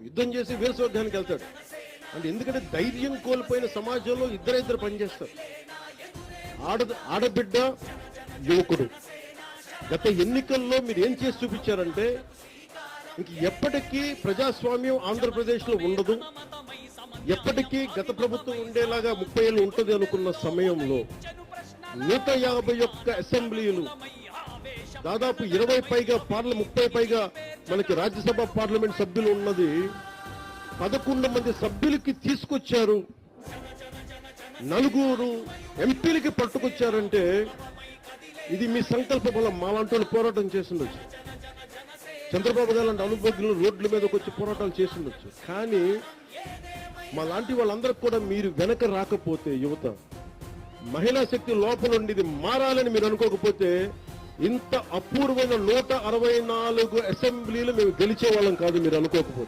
యుద్ధం చేసి వీరస్వర్గానికి వెళ్తాడు అంటే ఎందుకంటే ధైర్యం కోల్పోయిన సమాజంలో ఇద్దరు పనిచేస్తారు. ఆడబిడ్డ, యువకుడు. గత ఎన్నికల్లో మీరు ఏం చేసి చూపించారంటే ఇంక ఎప్పటికీ ప్రజాస్వామ్యం ఆంధ్రప్రదేశ్లో ఉండదు, ఎప్పటికీ గత ప్రభుత్వం ఉండేలాగా 30 ఏళ్ళు ఉంటుంది అనుకున్న సమయంలో 151 అసెంబ్లీలు, దాదాపు 20 పైగా 30 పైగా మనకి రాజ్యసభ పార్లమెంట్ సభ్యులు ఉన్నది 11 మంది సభ్యులకి తీసుకొచ్చారు, 4 ఎంపీలకి పట్టుకొచ్చారంటే ఇది మీ సంకల్ప బలం. మాలాంటి పోరాటం చేసిండొచ్చు, చంద్రబాబు గారు లాంటి అనుభవజ్ఞులు రోడ్ల మీదకి వచ్చి పోరాటాలు చేసిండొచ్చు. కానీ మా లాంటి వాళ్ళందరికి కూడా మీరు వెనక రాకపోతే, యువత మహిళా శక్తి లోపల ఉండి ఇది మారాలని మీరు అనుకోకపోతే ఇంత అపూర్వమైన 164 అసెంబ్లీలు మేము గెలిచే వాళ్ళం కాదు మీరు అనుకోకపోతే.